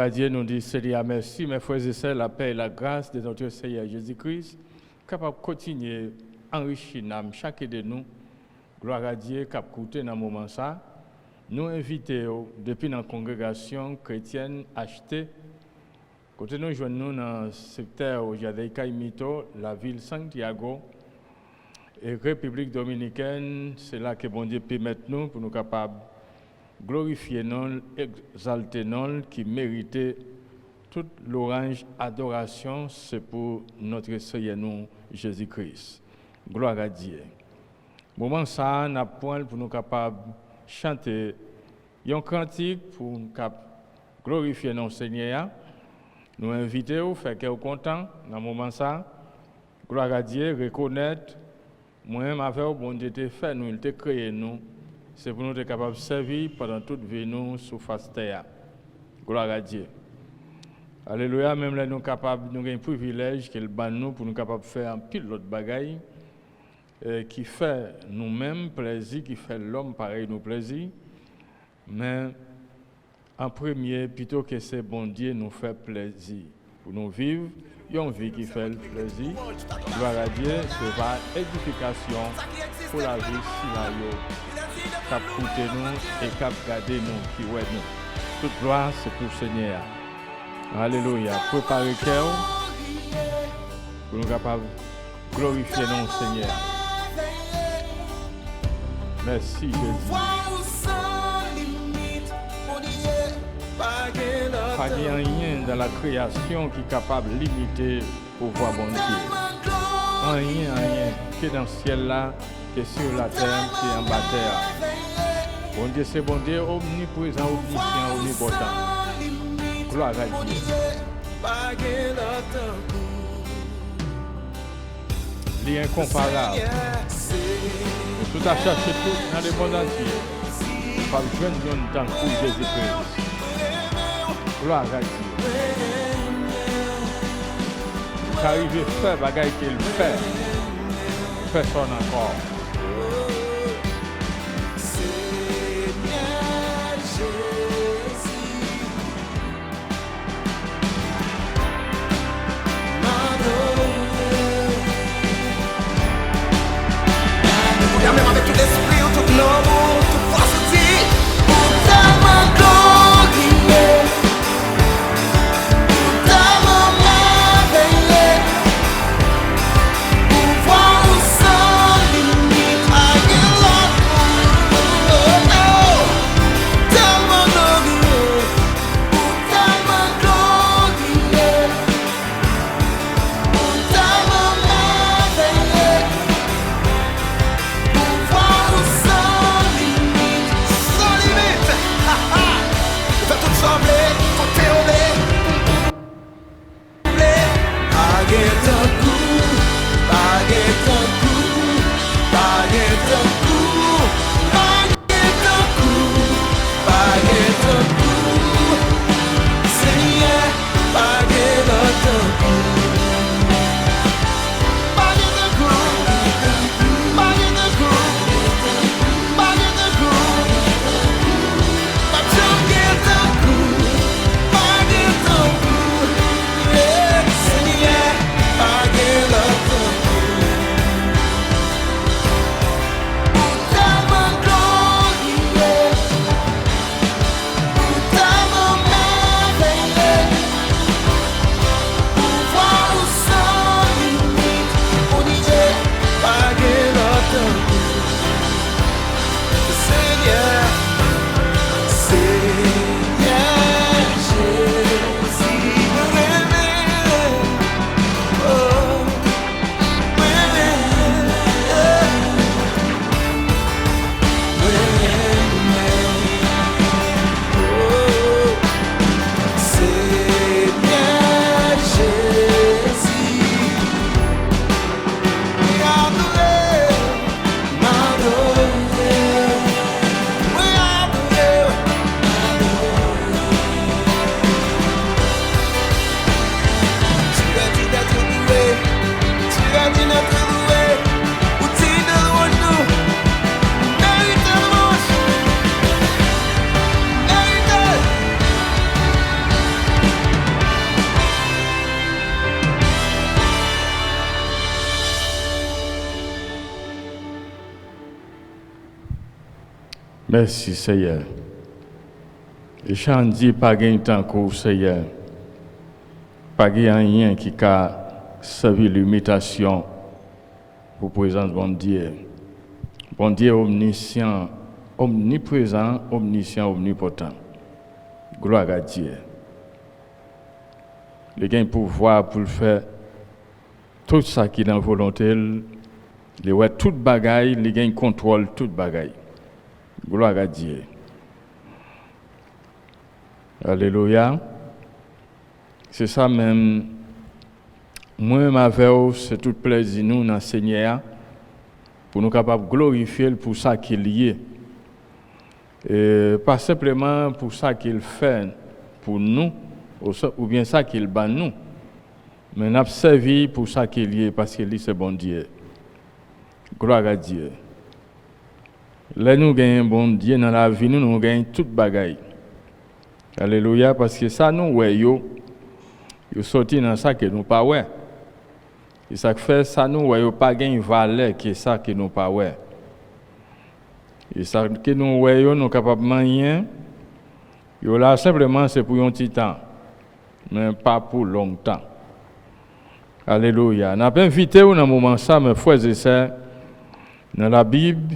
à Dieu, nous disons Seigneur merci, mes frères et sœurs, la paix et la grâce de notre Seigneur Jésus-Christ, capable de continuer à enrichir chacun de nous. Gloire à Dieu, cap écouter dans ce moment ça. Nous invitons depuis la congrégation chrétienne achetée. Côté nous joignons dans le secteur où Caimito, la ville Santiago et République dominicaine, c'est là que bon Dieu permet nous pour nous capables glorifier nous, exalter nous, qui méritait toute l'orange adoration, c'est pour notre Seigneur nous, Jésus-Christ. Gloire à Dieu. Moment ça, nous avons pour nous capables chanter un cantique pour nous glorifier notre Seigneur. Nous invitons, faire que vous content dans ce moment ça. Gloire à Dieu, reconnaître, moi-même avec vous, bon Dieu te fait, nous, il te créé nous. C'est pour nous être capables de servir pendant toute vie nous sous face terre. Gloire à Dieu. Alléluia, même là nous capables, nous avons un privilège qu'il ban nous pour nous capables de faire un pile d'autres bagailles qui fait nous-mêmes plaisir, qui fait l'homme pareil nous plaisir. Mais en premier, plutôt que c'est bon Dieu nous fait plaisir. Pour nous vivre, une vie qui fait le plaisir. Gloire à Dieu, c'est par édification pour la vie si cap coûter nous et cap garder nous, qui ouais nous. Toute gloire, c'est pour le Seigneur. Alléluia. Préparez le cœur pour nous capables de glorifier notre Seigneur. Merci Jésus. Pas rien dans la création qui est capable de limiter le pouvoir bon Dieu. Rien qui est dans le ciel là, qui est sur la terre, qui est en bas terre. Bon Dieu, c'est bon Dieu, omniprésent, omniscient, omnipotent. Gloire à Dieu. Il est incomparable. Tout à chercher tout dans le monde entier. Pas besoin de temps pour Jésus-Christ. Gloire à Dieu. Il arrive à faire des choses qu'il fait. Personne encore. Même avec tout l'esprit, tout l'amour, toute force, pour ta main glorieux, pour ta main merveilleuse, pour voir où sans limite. Merci Seigneur. Et j'en dis pas gain tant qu'au Seigneur. Pas gain rien qui a servi l'imitation pour présence bon Dieu. Bon Dieu omniscient, omniprésent, omniscient, omnipotent. Gloire à Dieu. Il a un pouvoir pour le faire tout ça qui est dans la volonté. Il a toute bagaille, il a un contrôle toute bagaille. Gloire à Dieu. Alléluia. C'est ça même. Moi-même avec vous, c'est tout plaisir nous d'enseigner pour nous capables de glorifier pour ça qu'il y est. Et pas simplement pour ça qu'il fait pour nous, ou bien ça qu'il bat nous, mais nous avons servi pour ça qu'il y est, parce qu'il est c'est bon Dieu. Gloire à Dieu. Là, nous gagnons bon Dieu dans la vie, nous gagnons toute bagaille. Alléluia, parce que ça, nous, ouais, yo sorti dans ça que nous pas ouais. Et ça fait ça, nous, ouais, yo pas gagne valeur que ça que nous pas ouais. Et ça que nous, ouais, yo, nous capables de rien. Yo là, simplement, c'est pour un petit temps, mais pas pour longtemps. Alléluia. Nous avons invité dans un moment ça, mes frères et sœurs, dans la Bible.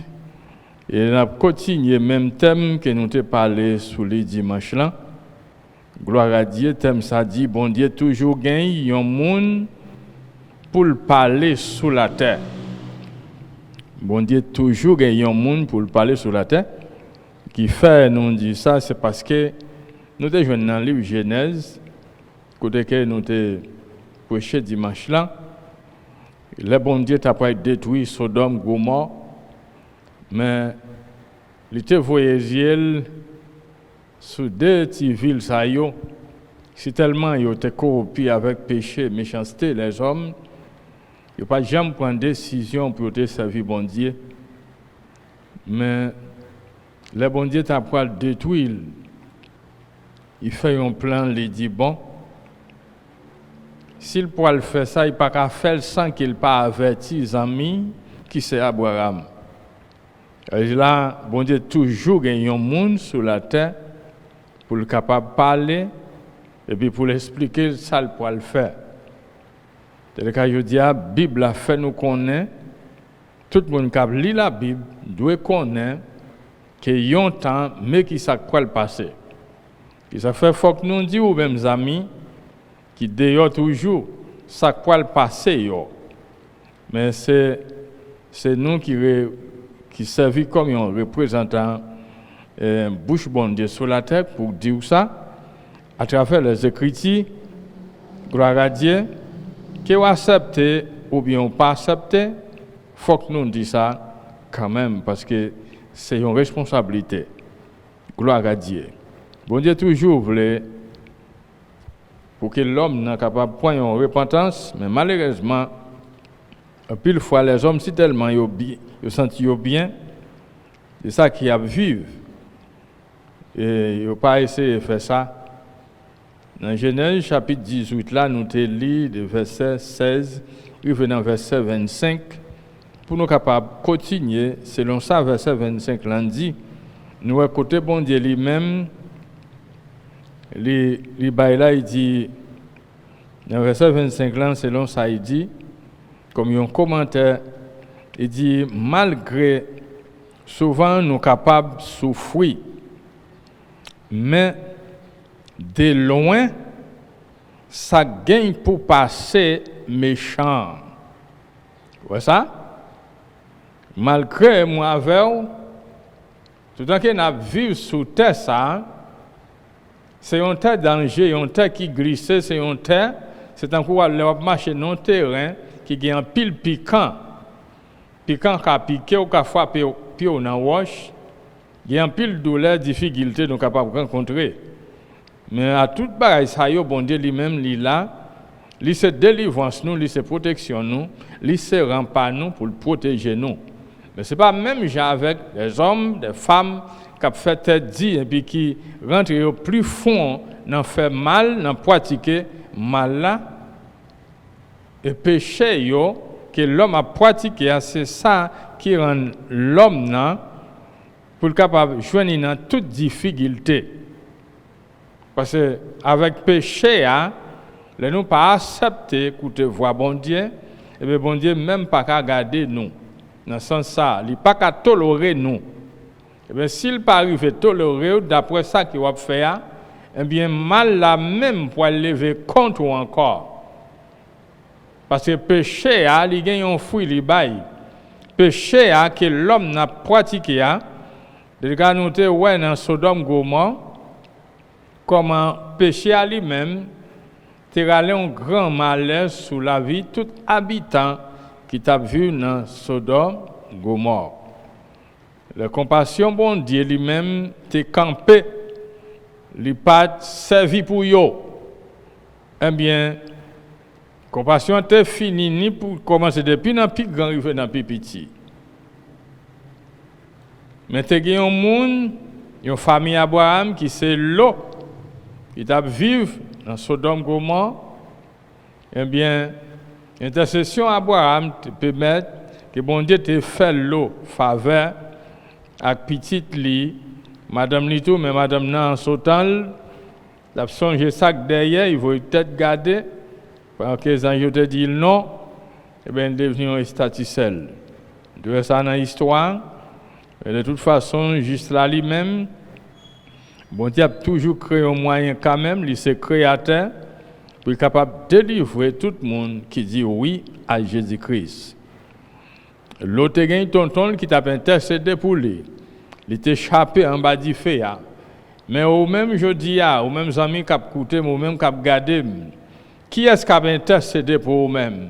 Et nous avons continué le même thème que nous avons parlé sur les dimanches là. Gloire à Dieu, thème ça dit, bon Dieu toujours gagne un monde pour parler sur la terre. Bon Dieu toujours gagne un monde pour parler sur la terre. Qui fait nous dit ça, c'est parce que nous sommes joués dans le livre Genèse, côté que nous avons prêché dimanche là. Le bon Dieu t'a pas détruit Sodome, Gomorrhe. Mais il était voyagé sur deux petites villes, c'est tellement ils étaient corrompus avec péché, méchanceté, les hommes, ils n'ont pas jamais pris de décision pour te servir bon Dieu. Mais le bon Dieu t'a pas détruit. Il fait un plan, il dit bon, s'il peut faire ça, il ne peut pas faire sans qu'il pas averti les amis qui c'est Abraham. Et là, bon Dieu toujours gagne un monde sur la terre pour le capable de parler et puis pour l'expliquer ça il peut le faire. C'est le cas je dis la Bible a fait nous connaître tout le monde qui lit la Bible doit connaître qu'il y a un temps mais qui ça quoi le passé. Et ça fait faut que nous dit ou même amis qui d'ailleurs toujours ça quoi le passé yo. Mais c'est nous qui servent comme un représentant bouche bon Dieu sur la terre pour dire ça à travers les Écritures. Gloire à Dieu, qu'on accepte ou bien pas accepter, il faut que nous disions ça quand même parce que c'est une responsabilité. Gloire à Dieu. Bon Dieu toujours voulait pour que l'homme soit capable de prendre une repentance, mais malheureusement, pile fois les hommes si tellement ils sentent bien, c'est ça qui a vivre. Et ils n'ont pas essayé de faire ça. Dans Genèse chapitre 18, là, nous te lis de verset 16, revenant verset 25, pour nous capables de continuer, selon ça, verset 25, là, dit, nous, à côté bon Dieu lui-même, il dit, dans verset 25, là, selon ça, il dit, comme un commentaire, il dit, malgré, souvent nous capables de souffrir, mais de loin, ça gagne pour passer méchant. Vous voyez ça? Malgré moi avec vous, tout le temps que nous vivons sous terre, ça, c'est un terre danger, un terre qui glisse, c'est un terre, c'est un coup à marcher dans le terrain qui a un pile piquant qui a piqué ou qui a frappé pied dans la roche, il y a un pile douleur, difficulté, nous capables de rencontrer. Mais à toute bagaille, ça y est, bon Dieu lui-même, il là, il se délivrance nous, il se protection nous, il se rempart nous pour le protéger nous. Mais ce n'est pas même genre avec des hommes, des femmes qui ont fait tête dit et puis qui rentrent au plus fond, dans faire mal, dans pratiquer mal là. Et péché que l'homme a pratiqué, c'est ça qui rend l'homme pour le capable joindre dans toute difficulté. Parce que avec péché, nous nous pas accepter écouter voix bon Dieu, et bien bon Dieu même pas qu'à garder nous. Dans ce sens ça, il pas qu'à tolérer nous. Et bien s'il pas arrive à tolérer d'après ça qu'il va faire, eh bien mal la même pour lever contre ou encore. Parce que péché il gagne un fruit li bail. Péché que l'homme n'a pratiqué de cas nous te ouais dans Sodome Gomorrhe comment péché à lui-même t'est allé un grand malheur sur la vie tout habitant qui t'a vu dans Sodome Gomorrhe. La compassion bon Dieu lui-même t'est campé, lui pas servi pour yo. Eh bien, compassion t'est fini ni pour commencer depuis dans plus grand arriver dans plus petit. Mais t'es gagné un monde, une famille Abraham qui c'est l'eau, qui t'a vivre dans Sodome Gomorrhe. Eh bien, intercession Abraham te permet que bon Dieu te fait l'eau faveur avec petite li, madame li tout mais madame nan sautant, la songe ça derrière, il faut peut-être garder parce que les anges te dit non, eh bien devenu un staticelle. De ça dans l'histoire. Et de toute façon, juste là lui-même, bon Dieu a toujours créé un moyen quand même, il est créateur, pour être capable de délivrer tout le monde qui dit oui à Jésus-Christ. L'autre gagne tonton qui t'a intercédé pour lui. Il est échappé en bas du feu. Mais au même jeudi, aux mêmes amis qui ont écouté, aux mêmes qui ont gardé, qui est-ce qui a intercédé pour eux-mêmes?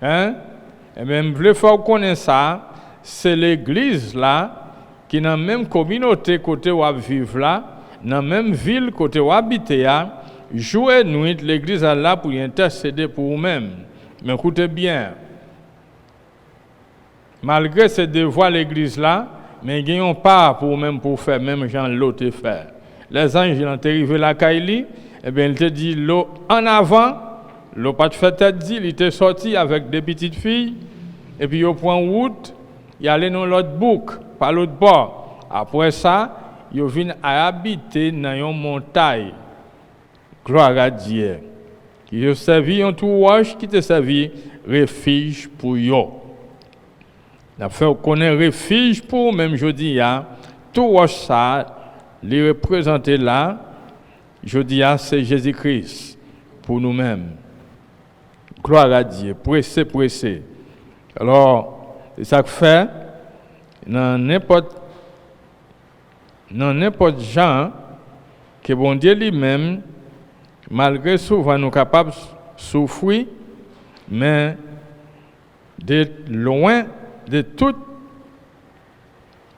Hein? Et même, vous voulez connaître ça, c'est l'église là, qui dans la même communauté côté où vivre là, dans la même ville côté où habiter là, jour et nuit, l'église est là pour intercéder pour vous-même. Mais écoutez bien, malgré ces devoirs l'église là, mais ils n'ont pas pour vous-même pour faire même Jean l'autre faire. Les anges ont arrivé la Kaili, et bien il te dit l'eau en avant, l'eau pas de fait tête dit, il était sorti avec des petites filles, et puis au point route, il allait dans l'autre bouc, par l'autre bord. Après ça, il vient à habiter dans une montagne. Gloire à Dieu. Il a servi un tout roche qui te servi refuge pour eux. La fait connaître refuge pour même je dis tout roche ça, les représenter là, je dis c'est Jésus-Christ pour nous-mêmes. Gloire à Dieu. Pressé. Alors, c'est ça que fait, dans n'importe genre, que bon Dieu lui-même, malgré souvent nous capables de souffrir, mais de loin de tout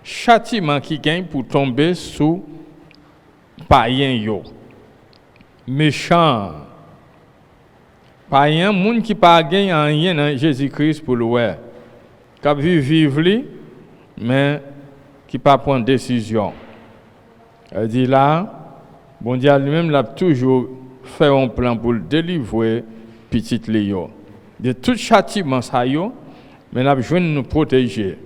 châtiment qui gagne pour tomber sous païen yo. Méchant. Païen, monde qui pas gagne rien dans Jésus-Christ pour le qui vivre mais qui pas prendre décision. Elle dit là, bon Dieu lui-même l'a toujours fait un plan pour le délivrer petite Léo. De tout châtiment ça yo, mais l'a besoin de nous protéger.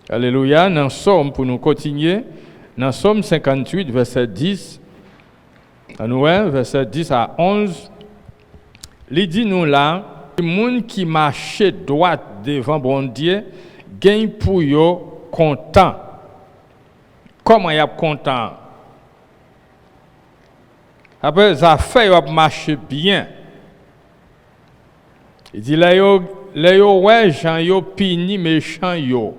Alléluia, dans Somme pour nous continuer, dans Somme 58 verset 10 verset 10 à 11, il dit nous là, les gens qui marchent droit devant bon Dieu, gagnent pour eux content. Comment ils sont contents? Après, ça fait qu'ils marchent bien. Il dit, là, ouais, gens, yo pini méchant yo.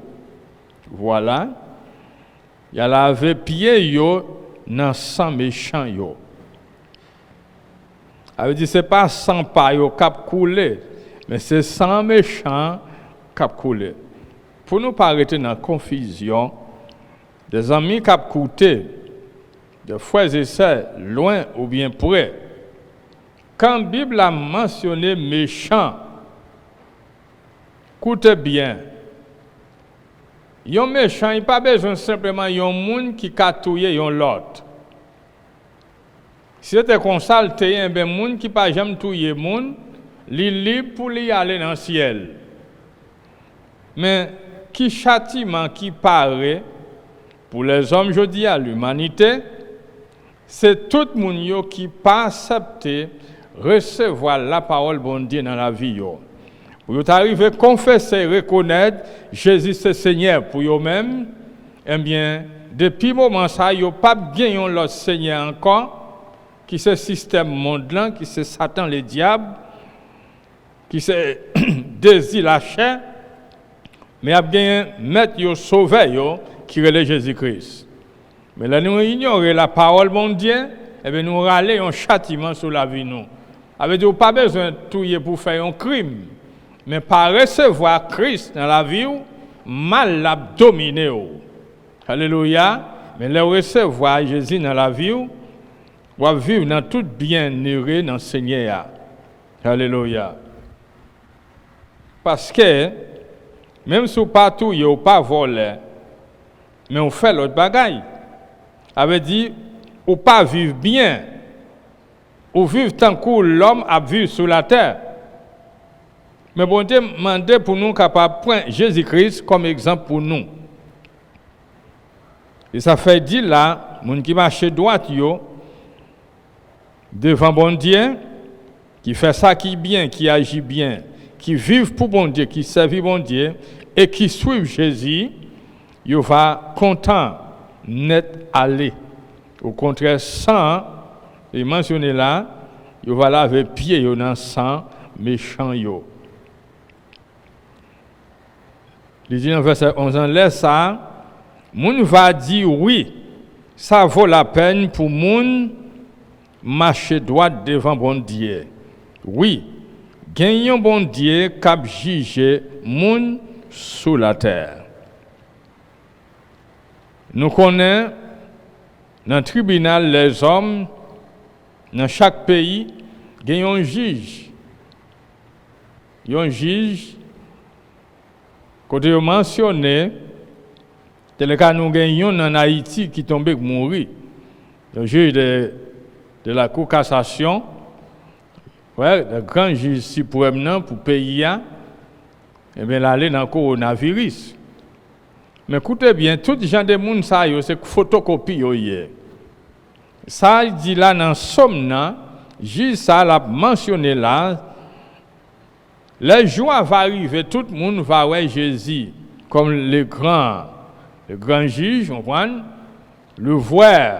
Voilà. Il a lavé pied yo dans sang méchant yo. Ça veut dire c'est pas sang pa yo cap couler, mais c'est sang méchant cap couler. Pour nous pas arrêter dans la confusion, des amis cap coûter, des frères et sœurs loin ou bien près. Quand la Bible a mentionné méchant, écoutez bien. Yon méchant, il pas besoin simplement yon monde qui catouille yon l'autre. Si c'était comme ça, le ben monde qui pas jamais touyer monde, li libre pour lui aller dans le ciel. Mais qui châtiment qui paraît pour les hommes, je dis à l'humanité, c'est tout le monde qui pas accepté recevoir la parole bon Dieu dans la vie. Vous arrivez à confesser, reconnaître Jésus c'est Seigneur pour eux-mêmes, eh bien, depuis le moment ça, ils n'ont pas gagné leur Seigneur encore, qui c'est le système mondial, qui c'est Satan, le diable, qui c'est désir la chair, mais il y a bien mettre yo sauver yo qui relève Jésus-Christ. Mais là nous ignorons la parole bon Dieu, et bien nous râler un châtiment sur la vie nous. Avec dit pas besoin de tuer pour faire un crime, mais par recevoir Christ dans la vie, mal l'a dominé. Alléluia. Mais le recevoir Jésus dans la vie, on va vivre dans tout bien-aimé dans le Seigneur. Alléluia. Parce que, même si partout, il n'y a pas volé, mais on fait l'autre bagaille. Avait dit, on pas vivre bien, ou vivre tant que l'homme a vécu sur la terre. Mais bon Dieu demande pour nous capables de prendre Jésus-Christ comme exemple pour nous. Et ça fait dire là, les gens qui marchent droite, devant bon Dieu, qui fait ça qui est bien, qui agit bien, qui vivent pour bon Dieu, qui servent bon Dieu, et qui suivent Jésus, ils vont content, net aller. Au contraire, sans, et mentionné là, ils vont laver pied dans le sang méchant. Il dit dans verset 11, laisse ça, moun va dire oui, ça vaut la peine pour moun marcher droit devant bon Dieu. Oui, gagnons bon Dieu cap juger moun sous la terre. Nous connaissons dans le tribunal les hommes, dans chaque pays, gagnons un juge. Il y a un juge, quand on mentionné, tel le cas nous gagnons en Haïti qui tombait mourir. Le juge de la Cour cassation, ouais, le grand juge suprême pour pays, et bien l'aller dans le coronavirus. Mais écoutez bien, tout les gens de monde ça c'est photocopie hier. Ça il dit là dans Somme, juge ça l'a mentionné là. Les jours vont arriver, tout le monde va voir Jésus comme le grand juge, on voit, le voir.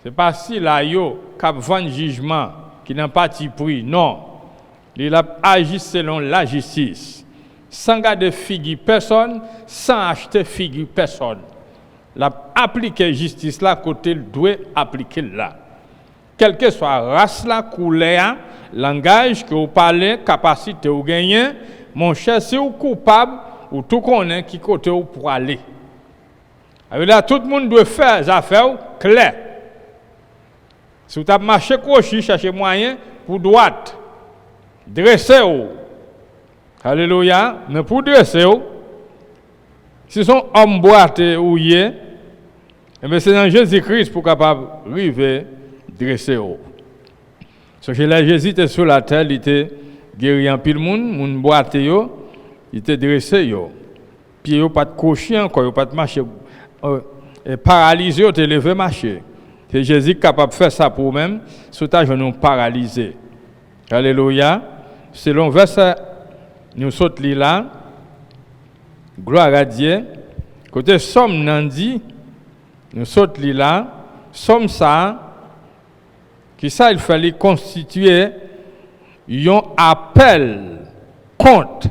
C'est pas si là yo cap vend jugement qui n'a pas de prix, non. Il a agi selon la justice, sans garder figure personne, sans acheter figure personne. La appliquer justice là côté doit appliquer là. Quelle que soit race la couleur, langage que vous parlez, capacité vous gagnez, mon cher, si vous coupable ou tout connaît qui côté vous pour aller. Avec là tout le monde doit faire des affaires claires. Si vous avez marché crochet, cherchez moyen pour droite. Dressez-vous. Alléluia. Mais pour dresser-vous, si son homme boité ou yé, c'est dans Jésus-Christ pour capable arriver dressez-vous. Ce que là Jésus était sur la terre, il était guéri en pile monde boité yo, il était dressé yo. Pied yo pas de cocher encore, yo pas de marcher paralysé, yo te lever marcher. C'est Jésus capable de faire ça pour nous-mêmes, sous ta genou paralysé. Alléluia. Selon verset, nous sautons là, gloire à Dieu. Côté Somme, nous dit, nous sautons là, Somme ça, qui ça, il fallait constituer un appel contre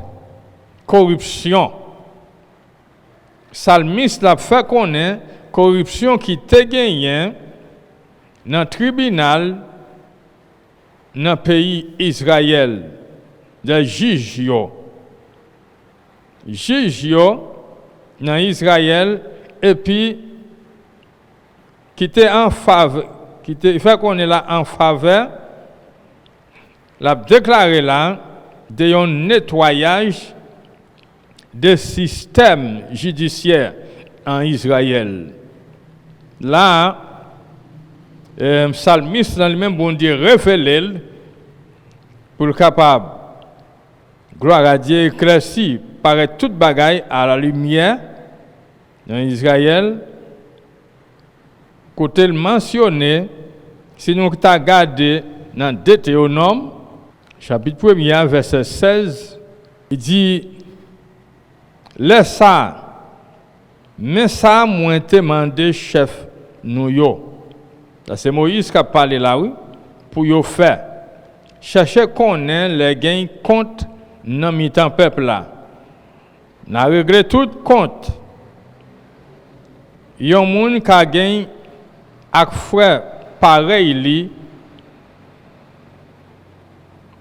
corruption. Salmiste l'a fait connaître corruption qui te gagne dans le tribunal dans le pays Israël, des juges dans Israël, et puis qui était en faveur, qui était fait qu'on est là en faveur, l'a déclaré là d'un nettoyage des systèmes judiciaires en Israël. Là, psalmiste dans le même bon Dieu révélé pour le capable, gloire à Dieu, éclairci, paraît toute bagaille à la lumière dans Israël, côté mentionné, si nous avons regardé dans Deutéronome, chapitre 1, verset 16, il dit, laisse ça, mais ça, moi, te demandé chef nous yo. C'est Moïse qui a parlé là, oui, pour yo faire. Chercher qu'on ait les gains compte dans mi-temps peuple là. N'a réglé tout compte. Yon moun qui a gain ak frère pareil li,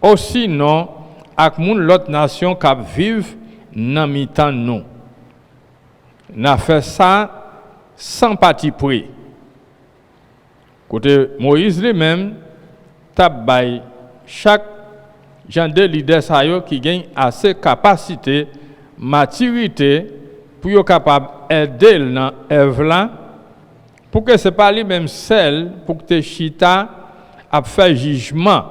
aussi non ak moun l'autre nation qui vive dans mi-temps nous. N'a fait ça sans parti pris. Côté Moïse lui-même t'a bay chaque genre de leader ça yo qui gagne assez capacité, maturité pour yo capable aider dans œuvre là pour que c'est pas lui même seul pour que te chita a faire jugement.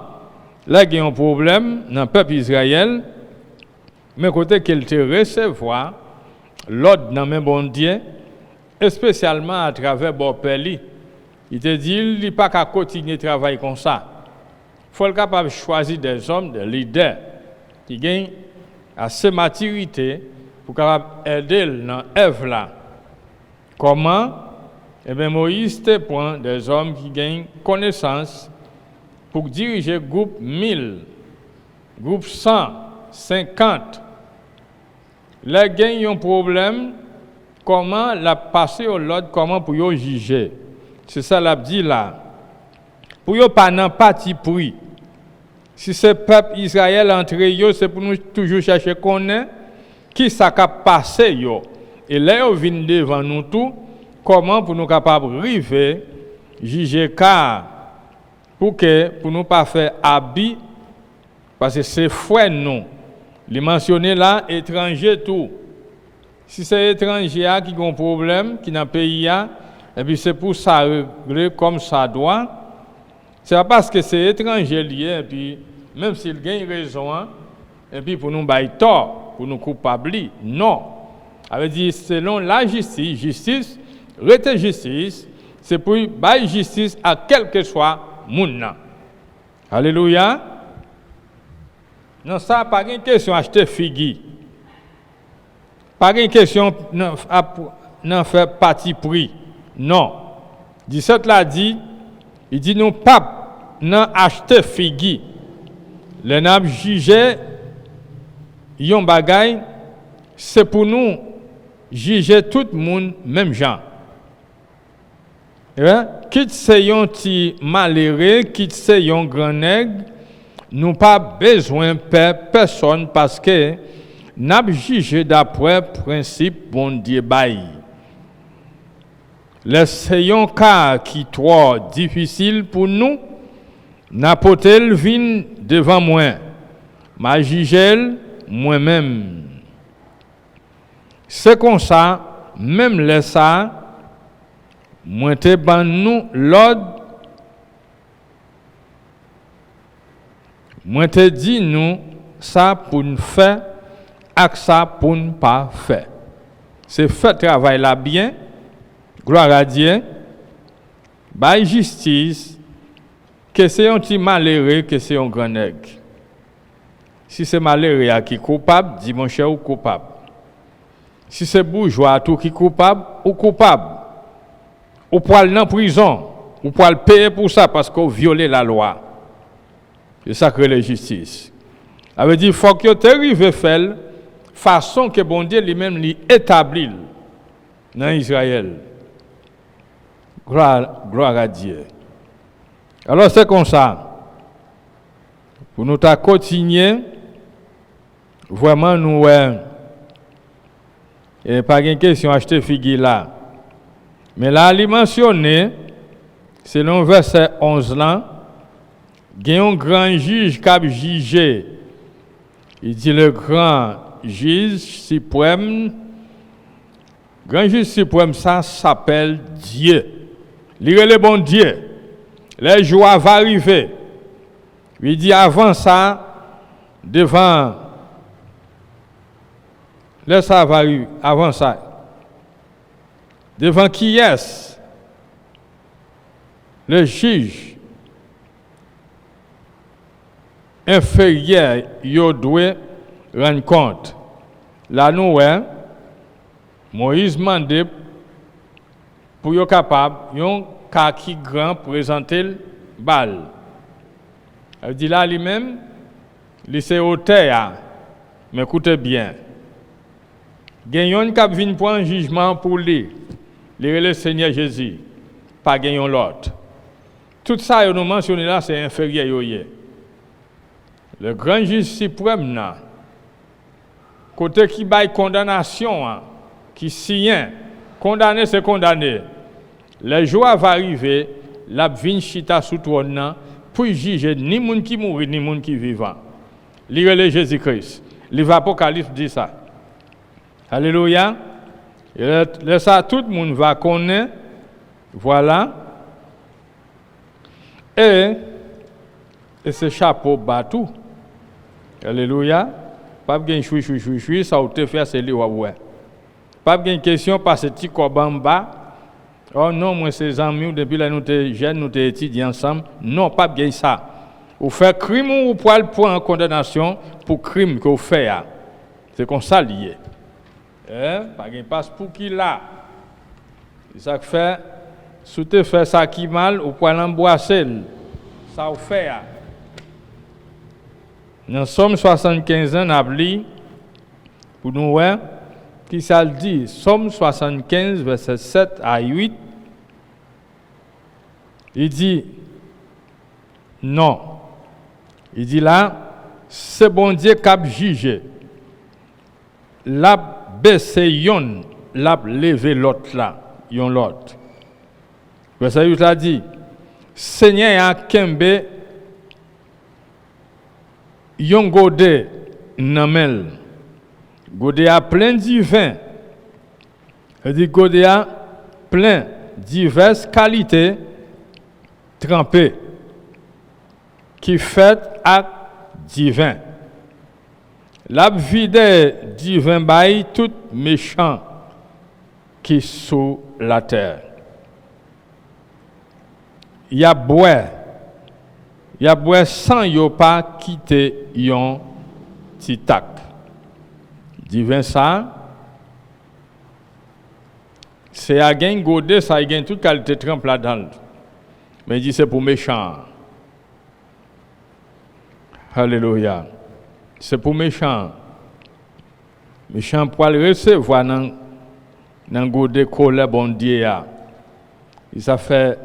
Là il y a un problème dans le peuple Israël mais côté qu'il te recevoir l'ordre dans même bon Dieu, spécialement à travers Bopeli. Il te dit, il n'est pas qu'à continuer de travailler comme ça. Il faut être capable de choisir des hommes, des leaders, qui gagnent assez de maturité pour capable aider dans l'œuvre là. Comment? Eh bien, Moïse te prend des hommes qui gagnent connaissance pour diriger groupe 1000, groupe 100, 50. Les gagnent un problème, comment la passer au l'autre, comment pour y juger. C'est ça l'a dit là. Pour y pas nan parti pris. Si ce peuple Israël entre eux, c'est pour nous toujours chercher connaître qui ça a passé yo. Et là on vient devant nous tout, comment pour nous capable arriver juger car pour nous pas faire habit parce que c'est frère nous. Les mentionner là étranger tout. Si c'est étranger qui a un problème qui dans pays et puis c'est pour ça régler comme ça doit. C'est pas parce que c'est étranger lié et puis même s'il gagne raison et puis pour nous bailler tort, pour nous coupables, non. Ça veut dire selon la justice, rete justice, c'est pour bailler justice à quel que soit moun. Alléluia. Non, ça pas une question acheter figue. Pas une question non faire parti pris. Non. 17 l'a dit, il dit nous pas non acheter figue. Les n'a juger yon bagay, c'est pour nous juger tout le monde même gens. Quitte c'est yon ti malheureux, quitte c'est yon grand nègre, nous pas besoin de personne parce que n'a jugé d'après principe bon Dieu bail. L'essayons cas qui trop difficile pour nous, n'apotel vin devant moi, ma jugel moi-même. C'est comme ça, même les ça, moi te ban nous l'ordre. Moi te dis nous ça pour nous faire et ça pour ne pas faire. C'est fait travail là bien, gloire à Dieu, by justice, que c'est un petit malheureux, que c'est un grand nègre. Si c'est malheureux qui est coupable, dis mon cher ou coupable. Si c'est bourgeois tout qui est coupable, ou coupable. Ou pour aller en prison, ou pour aller payer pour ça parce qu'on violé la loi. C'est ça que la justice. Ça veut dire qu'il faut que tu arrives à faire façon que bon Dieu lui-même l'établit dans Israël. Gloire à Dieu. Alors c'est comme ça. Pour nous continuer, vraiment nous et pas une question acheter figue là. Mais là, il mentionné, selon verset 11 là, il y a un grand juge qui a jugé. Il dit le grand juge suprême. Grand juge suprême, ça s'appelle Dieu. Lire le bon Dieu. Les jours vont arriver. Il dit avant ça, devant. Laisse ça arriver, avant ça. Devant qui est-ce? le juge inférieur yo doit rendre compte. Là nous Moïse demande pour yo capable yon kaki grand présenter le bal. Elle dit là lui-même il c'est hauteur mais écoutez bien. Gagnon k'ap vinn pour un jugement pour lui. Le Seigneur Jésus pas gagnon l'autre. Tout ça nous mentionné là c'est inférieur yo. Le grand juge suprême là côté qui bail condamnation qui signe condamné c'est condamné. Le jour va arriver la vinn chita sous trône pour juger ni moun qui mourit ni moun qui vivant. Lire Jésus-Christ. Livre Apocalypse dit ça. Alléluia. Et ça tout le monde va connaître. Voilà. Et ce chapeau batou. Alléluia. Pas de choui, ça ou te fait c'est lui ouais. Pas de question parce que ti kobamba. Oh non, moi ces amis depuis là nous te jeunes nous te étudier ensemble. Non, pas de ça. Ou fait crime ou poil pour en condamnation pour crime que vous fait. C'est comme ça lié. Pas de passe pour qui là. Ça fait si tu fais ça qui mal ou poil embrasser. Ça vous fait. Dans Somme 75 ans, nous pour nous voir qui ça dit. Somme 75 verset 7 à 8. Il dit non. Il dit là, c'est bon Dieu qui a jugé. L'a baissé yon, l'a levé l'autre là, yon l'autre. Verset 8 a dit, Seigneur a kembe yon gode namel. Gode a plein divin. Il dit gode a plein diverses qualités trempées qui fait acte divin. La vide divin bail tout méchant qui sous la terre. Y a boire sans yo pas quitter yon titak. Divin ça c'est à gain godé ça y gain toute qualité trempe là-dedans. Mais il dit c'est pour méchant. Alléluia. C'est pour méchant. Méchant pour le recevoir dans godé colère bon Dieu. Il ça fait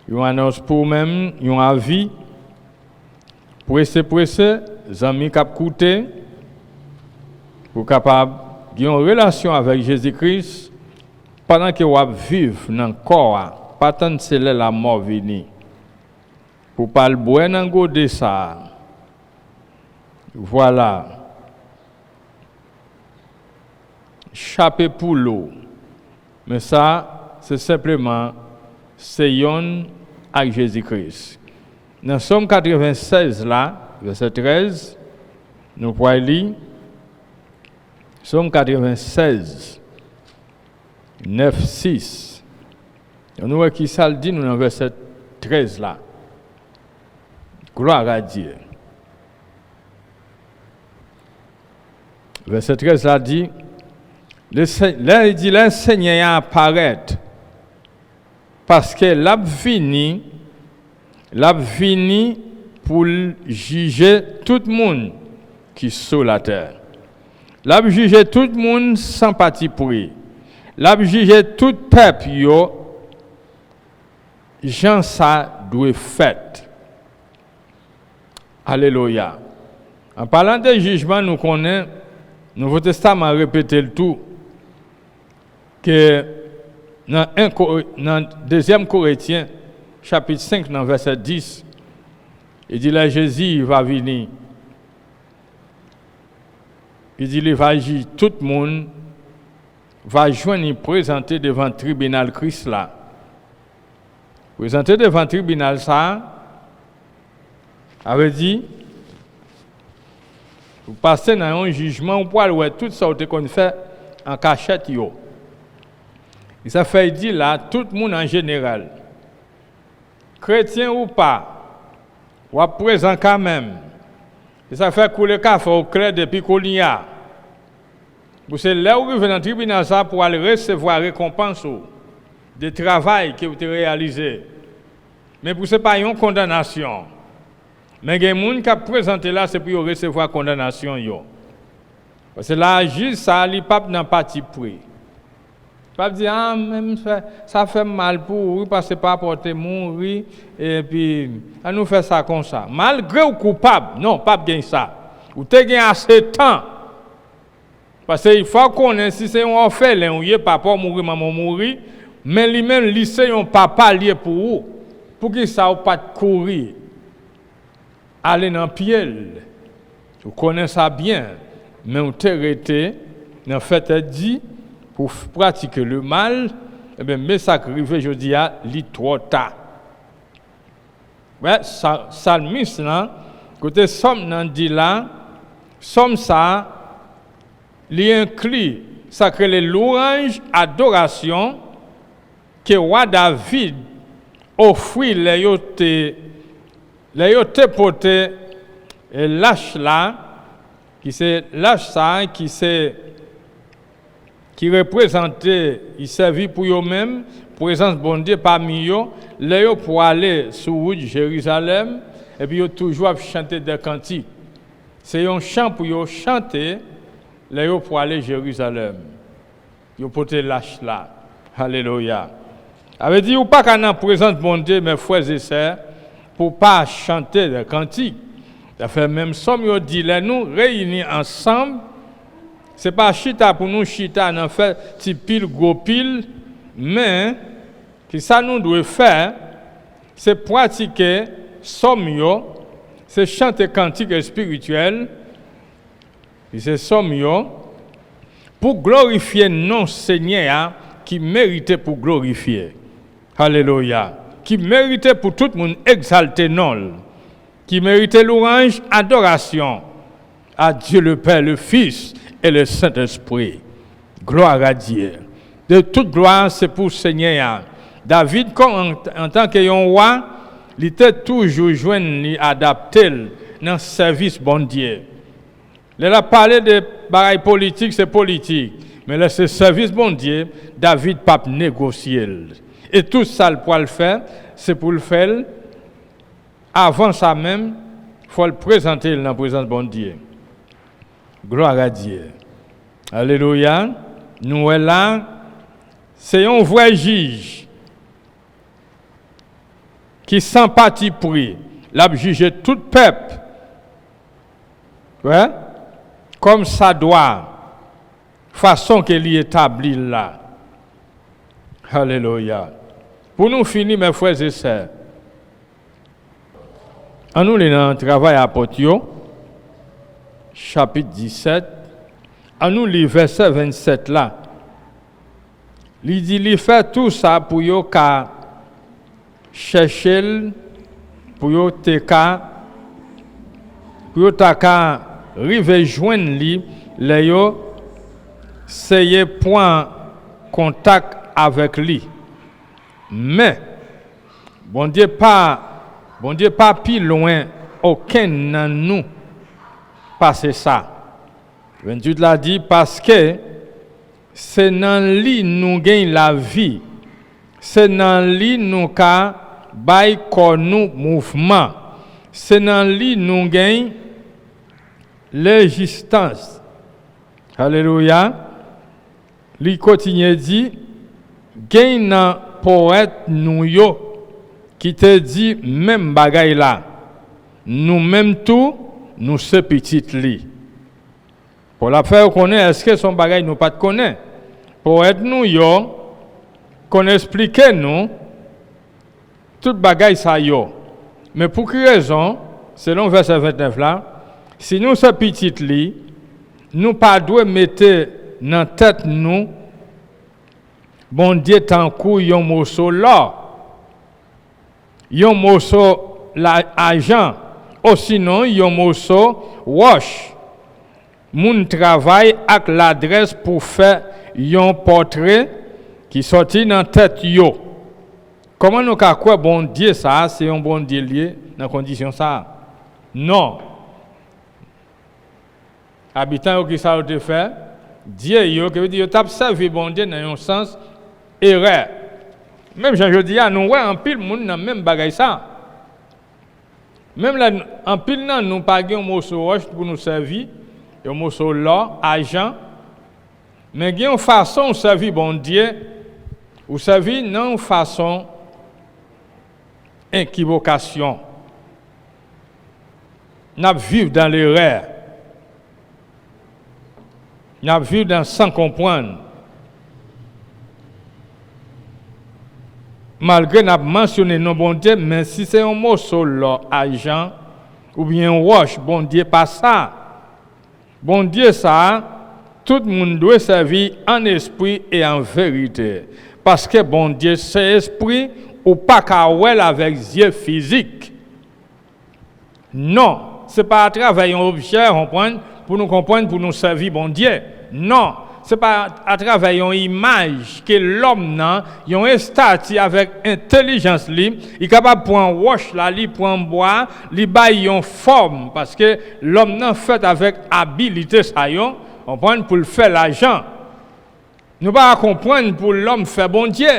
yon annonce pour même yon avis pressé amis k'ap coûter pour capable une relation avec Jésus-Christ pendant que vous vivez dans le corps, pas tant que c'est la mort venue. Pour pas le boire dans le de ça. Voilà. Chaper pour l'eau. Mais ça, c'est simplement c'est yon avec Jésus-Christ. Dans Somme 96 là, verset 13, nous pouvons lire Somme 96, 9, 6. Nous voyons qui ça le dit nous dans verset 13 là. Gloire à Dieu. Verset 13 là dit, le Seigneur apparaît parce que l'a fini pour juger tout le monde qui est sur la terre. L'a juger tout le monde sans parti pris. L'a juger tout peuple yo Jean ça doit fait. Alléluia. En parlant de jugement, nous connaissons, le Nouveau Testament répété le tout, que dans 2 Corinthiens, chapitre 5, dans verset 10, il dit là, Jésus va venir. Il dit, il va agir, tout le monde va joindre, présenter devant le tribunal Christ là. Présenter devant le tribunal ça, avait dit, vous passez dans un jugement, vous pouvez voir tout ça qu'on fait en cachette. Et ça fait dire là, tout le monde en général, chrétien ou pas, ou à présent quand même, et ça fait couler café au clair depuis qu'on y a. Vous savez, là où vous venez dans le tribunal ça pour aller recevoir récompense du travail que vous avez réalisé. Mais pour ce n'est pas une condamnation. Mais il y a des gens qui ont présenté là, c'est pour recevoir condamnation. Parce que la juge, ça n'est pas dans le parti pris. Pas dire, ah, même ça fait mal pour vous, parce que pas porter mourir, et puis, on nous fait ça comme ça. Malgré ou coupable, non, pas bien ça. Ou te gagné assez de temps. Parce qu'il faut qu'on ait, si c'est un orphelin, ou yé papa mourir, maman mourir, mais lui-même, lycée, un papa lié pour vous. Pour que ça ou pas courir. Aller dans le pied. Vous connaissez ça bien. Mais vous te arrêté, en fait, dit, pour pratiquer le mal, eh bien, mais ça qui arrive, je dis, il est trop tard. Ouais, Salmis, là, côté somme, nan dit là, somme ça, il inclut, ça crée les louanges, adoration, que roi David offrit les yote porté, et lâche là, qui c'est lâche ça, qui représentait, il servit pour eux-mêmes, présence bon Dieu parmi eux, les pour aller sur la route de Jérusalem, et puis ils toujours chanter des cantiques. C'est un chant pour eux chanter, les pour aller à Jérusalem. Ils portent lâche là. Alléluia. Avait dit, ou pas qu'on a présence bon Dieu, mes frères et sœurs, pour pas chanter des cantiques. Ça fait même somme, ils dit, les nous réunis ensemble, c'est pas chita pour nous chita, en fait, petit pile, gros pile, mais, que ça nous doit faire, c'est pratiquer somme, c'est chanter cantiques spirituels, et c'est somme, pour glorifier non Seigneur, qui méritait pour glorifier. Alléluia. Qui méritait pour tout le monde exalter non. Qui méritait louange, adoration à Dieu le Père, le Fils et le Saint-Esprit. Gloire à Dieu. De toute gloire, c'est pour le Seigneur. David, en tant que roi, il était toujours joint, adapté dans le service bon Dieu. Il a parlé de bagailles politiques, c'est politique. Mais là, c'est service bon Dieu, David pas négocier. Et tout ça, pour le faire, c'est pour le faire. Avant ça même, il faut le présenter dans la présence de bon Dieu. Gloire à Dieu. Alléluia. Nous là, c'est un vrai juge qui sans parti pris, l'a jugé tout peuple. Ouais? Comme ça doit. Façon qu'il y établit là. Alléluia. Pour nous finir, mes frères et sœurs, en nous dans le travail à Potio, chapitre 17, en nous le verset 27 là, il dit, il fait tout ça pour yo ka chercher, pour yo te ka, pour yo ta ka rive joindre li, le yo c'est point contact avec lui. Mais, bon Dieu pas plus loin, aucun de nous passe ça. 28 l'a dit parce que c'est dans lui nous gagnons la vie. C'est dans lui nous ka bay nous mouvement. C'est dans lui nous gagnons l'existence. Alléluia. Lui continue dit, gagne un poète nous yo qui te dit même bagay là. Nous même tout, nous ce petit li. Pour la faire connaître, est-ce que son bagay nous pas connaît? Poète nous yo, qu'on explique nous tout bagay ça yo. Mais pour quelle raison, selon verset 29 là, si nous ce petit li, nous pas doit mettre dans tête nous bon Dieu tant coup yon morceau là yon morceau l'argent ou sinon yon morceau wash moun travail avec l'adresse pour faire yon portrait qui sorti dans tête yo Comment nous avons quoi bon Dieu ça, c'est un bon Dieu lié dans condition ça? Non. Habitants qui ça ont fait, Dieu yo qui veut dire t'a servi bon Dieu dans un sens erreur. Même je dis à nous ouais en pile monde dans même bagaille ça. Même là en pile nan nous pas un morceau roche pour nous servir, un morceau l'or, argent. Mais il y a une façon de servir bon Dieu, ou servir non une façon équivocation. Nous vivons dans l'erreur. Nous vivons dans sans comprendre. Malgré nous mentionné non bon Dieu, mais si c'est un morceau l'or, argent, ou bien roche, bon Dieu pas ça. Bon Dieu ça. Tout le monde doit servir en esprit et en vérité. Parce que bon Dieu, c'est esprit ou pas qu'à ouais avec yeux physique. Non, ce n'est pas à travers un objet pour nous comprendre, pour nous servir bon Dieu. Non, ce n'est pas à travers une image que l'homme a un statut avec intelligence libre, il est capable de prendre roche, il prend bois, il baille une forme. Parce que l'homme n'a fait avec habilité ça. On prend pour le faire l'argent. Nous ne pouvons pas comprendre pour l'homme faire bon Dieu.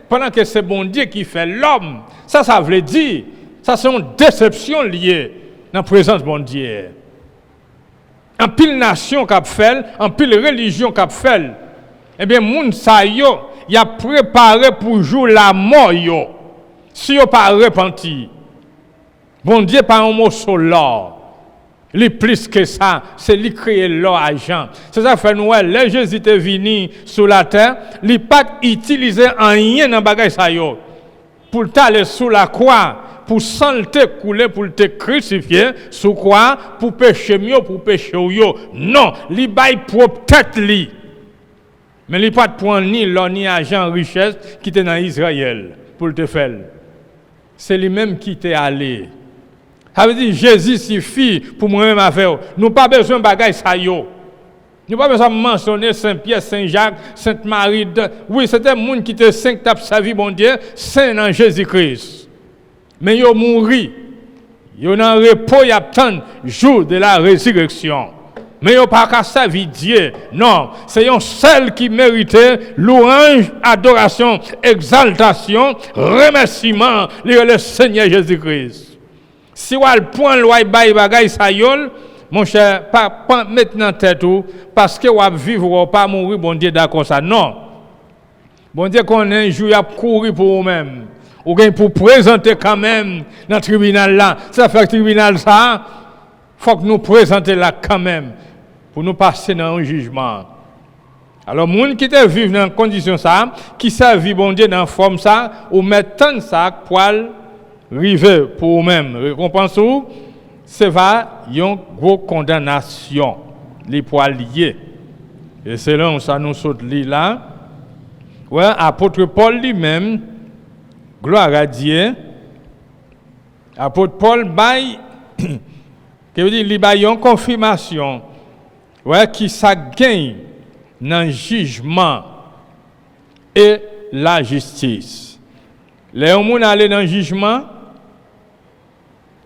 Pendant que c'est bon Dieu qui fait l'homme. Ça veut dire. Ça c'est une déception liée dans la présence de bon Dieu. En pile nation qui a fait, en pile religion qui a fait. Eh bien, moun sa yo, y a préparé pour jouer la mort yo. Si yo pas repenti. Bon Dieu pas un mot sur l'or. Les plus que ça, c'est lui créer l'or argent. C'est ça fait nous les Jésus est venu sur la terre, il pas utilisé rien dans bagage ça yo. Pour t'aller sous la croix, pour santé couler pour te crucifier, sous quoi pour pécher mieux pour pécher yo. Non, li bail propre tête li. Mais il pas prendre ni l'or ni argent richesse qui était dans Israël pour te faire. C'est lui-même qui t'est allé. Ça veut dire Jésus suffit pour moi-même à faire. Nous pas besoin de bagages ça yo. Nous pas besoin de mentionner Saint-Pierre, Saint-Jacques, Sainte-Marie. Oui, c'était des gens qui étaient saints qui ont servi bon Dieu, saints dans Jésus-Christ. Mais ils ont mouru. Ils ont en repos, ils attendent le jour de la résurrection. Mais ils n'ont pas qu'à servir Dieu. Non, c'est un seul qui méritait louange, adoration, exaltation, remerciement, le Seigneur Jésus-Christ. Si vous avez le point de loi bagay sa yol, mon cher, pas maintenant tête ou, parce que vous vivre ou pas mourir, bon Dieu d'accord ça. Non. Bon Dieu qu'on a un jour à courir pour vous-même. Ou bien pour présenter quand même dans le tribunal là. Ça fait le tribunal ça, faut que nous présenter là quand même, pour nous passer dans un jugement. Alors, les gens qui vivent dans une condition ça, qui servent bon Dieu dans une forme ça, ou mettent tant ça pour rive pour eux-mêmes, récompense ou c'est va une grosse condamnation les poids liés. Et c'est là où ça nous saute là. Ouais, apôtre Paul lui-même, gloire à Dieu. Apôtre Paul bail qui veut dire il bail une confirmation. Ouais, qui ça gagne dans le jugement et la justice. Les gens aller dans le jugement.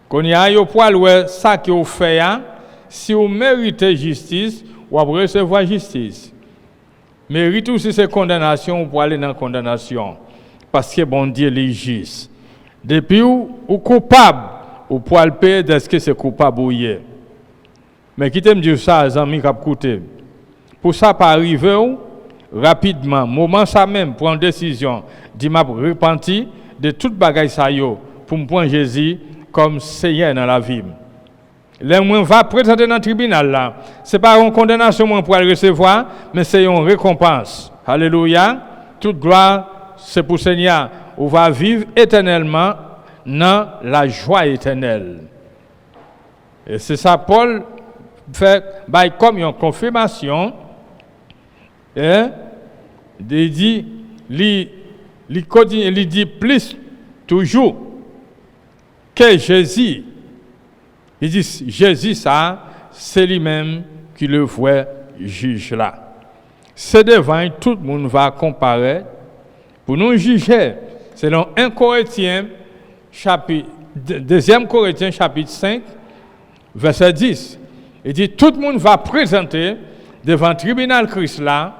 Quand il y a un poil ouais ça que vous faites, si vous méritez justice, vous allez recevoir justice. Méritez aussi ces condamnations, vous pouvez aller dans la condamnation. Parce que bon Dieu est juste. Depuis vous coupable, vous pouvez payer de ce que c'est coupable ou hier. Mais quittez me dire ça, les amis, qui ont coûté. Pour ça, pas arriver rapidement, moment ça même, prendre une décision, dit m'a repenti de toute bagaille ça yo, pour me prendre Jésus comme Seigneur dans la vie. Les gens va présenter dans le tribunal là. Ce n'est pas une condamnation pour le recevoir, mais c'est une récompense. Alléluia. Toute gloire, c'est pour le Seigneur. On va vivre éternellement dans la joie éternelle. Et c'est ça, Paul fait comme une confirmation. Et il dit, il dit plus toujours que Jésus. Il dit, Jésus, ça, c'est lui-même qui le voit juge là. C'est devant tout le monde va comparer pour nous juger. Selon 1 Corinthiens, chapitre 2 Corinthiens, chapitre 5, verset 10. Il dit, tout le monde va présenter devant le tribunal Christ là,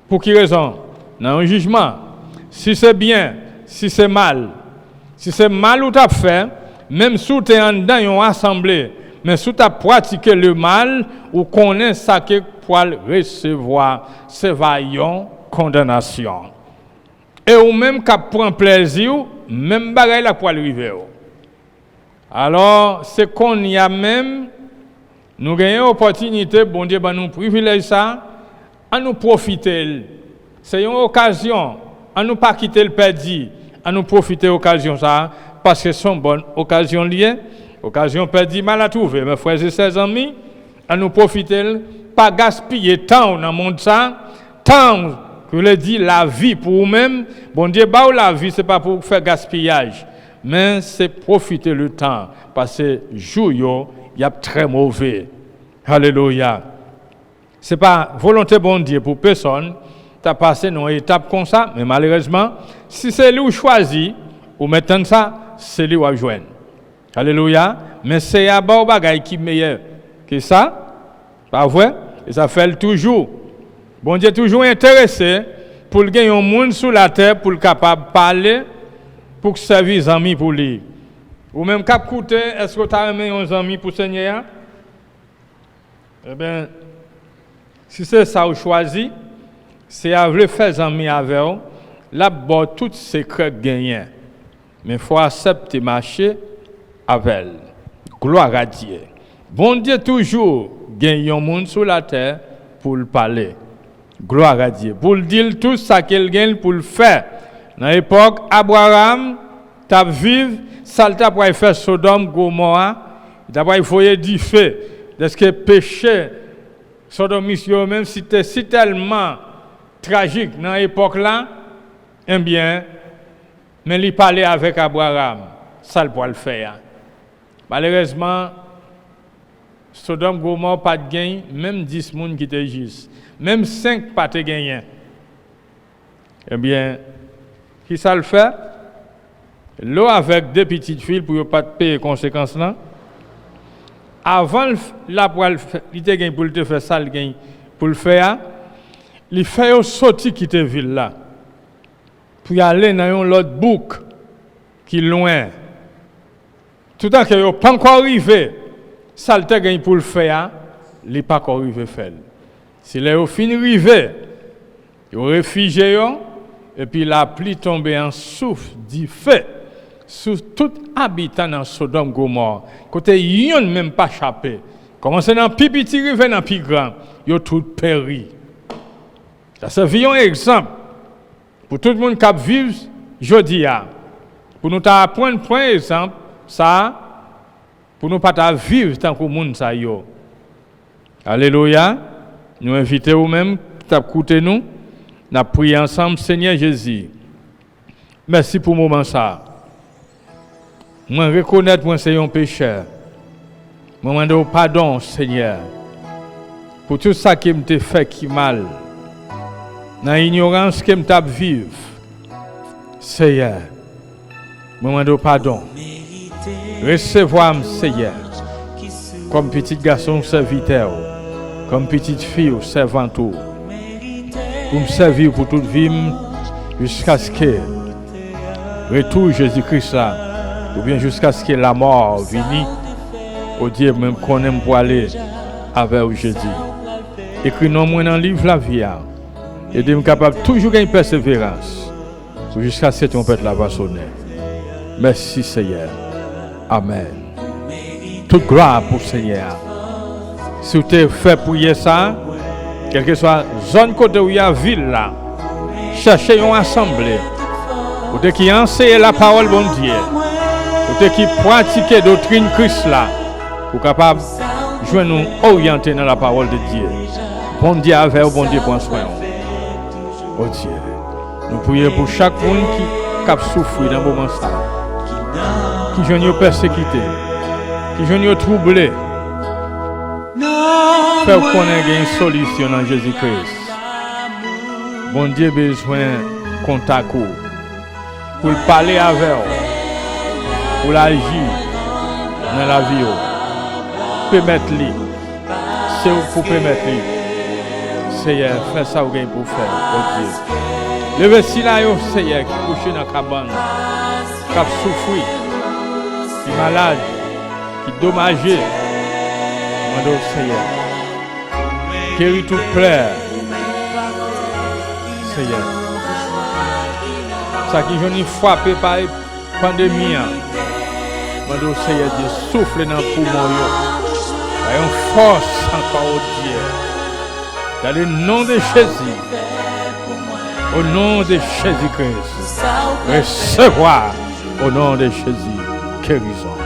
pour qui raison? Dans un jugement. Si c'est bien, si c'est mal ou tu as fait, même si tu es en dedans une assemblée, mais si tu as pratiqué le mal, ou connaît ça que pour recevoir, c'est vaillant condamnation. Et ou même qui prend plaisir, même bagaille là pour arriver. Alors, c'est qu'on y a même, nous gagnons l'opportunité, bon Dieu, ben nous privilège ça, à nous profiter. C'est une occasion, à nous pas quitter le perdu, à nous profiter de l'occasion ça, parce que c'est une bonne occasion liée, occasion perdu mal à trouver. Mes frères et sœurs amis, à nous profiter, pas gaspiller temps dans le monde ça, temps que le dit la vie pour vous-même. Bon Dieu, bah la vie, c'est pas pour faire gaspillage, mais c'est profiter le temps, parce que jour il y a très mauvais. Alléluia. C'est pas volonté bon Dieu pour personne. Tu as passé une étape comme ça, mais malheureusement, si c'est lui qui choisit, ou maintenant ça, c'est lui qui va joindre. Alléluia. Mais c'est un bon bagage qui est meilleur que ça. Pas vrai? Et ça fait toujours. Bon Dieu est toujours intéressé pour gagner un monde sur la terre, pour le capable de parler, pour servir les amis pour lui. Ou même cap coûter, est-ce que tu as aimé un ami pour Seigneur? Eh bien, si c'est ça que vous choisissez, c'est à vous faire des amis avec vous, là-bas, tout secret gagné. Mais il faut accepter marcher avec elle. Gloire à Dieu. Bon Dieu toujours gagne un monde sur la terre pour le parler. Gloire à Dieu. Pour le dire tout ça qu'il gagne pour le faire. Dans l'époque, Abraham, t'a vivre, ça t'a pour faire Sodome, Gomorrah, t'a pour foyer du feu. Est-ce que péché, Sodome, même si c'était si tellement tragique dans l'époque là, eh bien, mais il parlait avec Abraham, ça le pour le faire. Malheureusement, Sodome, Gomorrah, pas de gain, même 10 personnes qui étaient justes, même 5 pas de gain. Eh bien, qui ça le fait? L'eau avec 2 petites filles pour ne pas payer les conséquences là. Avant la poêle, il te gagne pour te faire ça, il gagne pour le faire. Il fait sortir quitter ville là. Pour aller dans un autre bouc qui est loin. Tout en que pas encore arrivé, ça le te gagne pour le faire, il n'est pas encore arrivé faire. Si les au fin arrivé, il réfugié et puis la pluie tombe en souffle du feu sur tout habitant dans Sodome Gomorrah. Côté yon même pas échappé. Commencez dans plus petit rive dans plus grand, yo tout péri. Ça c'est un exemple pour tout le monde qui vit jodi a. Pour nous apprendre point exemple ça pour nous pas vivre tant que monde ça yo. Alléluia. Nous invitons vous-même qui écouter nous. Nous prions ensemble, Seigneur Jésus. Merci pour le moment ça. Moi reconnaître moi c'est un pécheur. Moi demander pardon, Seigneur, pour tout ça qui me fait qui mal. Dans l'ignorance que me vivre. Seigneur, moi demander pardon. Recevoir Seigneur comme petit garçon serviteur, comme petite fille servante. Pour me servir pour toute vie jusqu'à ce que retour Jésus-Christ là, ou bien jusqu'à ce que la mort vienne, au Dieu même qu'on aime pour aller avec Jésus. Écris non moins dans le livre la vie, et de me capable toujours gagner persévérance, jusqu'à ce que ton pète la va sonner. Merci Seigneur. Amen. Toute gloire pour Seigneur. Si tu es fait pour ça, quelle que soit la zone côté où il y a ville là, cherchez une assemblée. Ou qui enseigne la parole bon Dieu. Ou qui pratique la doctrine Christ là. Pour capable de nous orienter dans la parole de Dieu. Bon Dieu avec vous, bon Dieu prend soin. Oh Dieu. Nous prions pour chaque monde qui a souffert dans ce moment ça. Qui joue persécuté. Qui joue troublé. Faire qu'on ait une solution en Jésus-Christ. Bon Dieu besoin de contact. pour parler avec eux, pour agir dans la vie. Permettre-les. C'est pour permettre-les. Seigneur, fais ça ou pour faire, oh Dieu. Levez si là, Seigneur, qui couche dans la cabane, qui a souffert, qui est malade, qui est dommagé. Demandons, Seigneur, guéris toute plaie. Seigneur. Ça qui j'en ai frappé par la pandémie. Demandons, Seigneur, Dieu, souffle dans le poumon. Ayons force encore, oh Dieu. Dans le nom de Jésus. Au nom de Jésus-Christ, recevoir au nom de Jésus, guérison.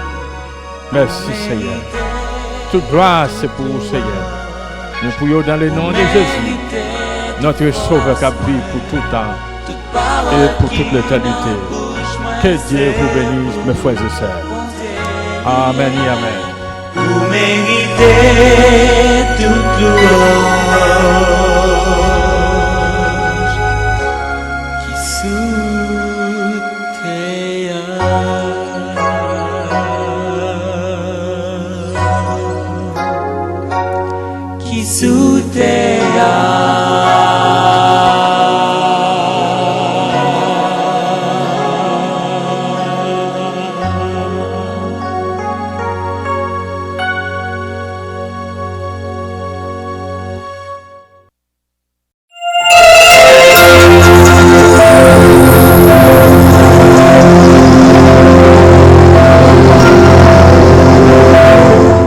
Merci Seigneur. Toute gloire c'est pour vous Seigneur. Nous prions dans le nom de Jésus, notre Sauveur qui vit pour tout temps et pour toute l'éternité. Que Dieu vous bénisse, mes frères et sœurs. Amen et amen. Vous méritez toute gloire.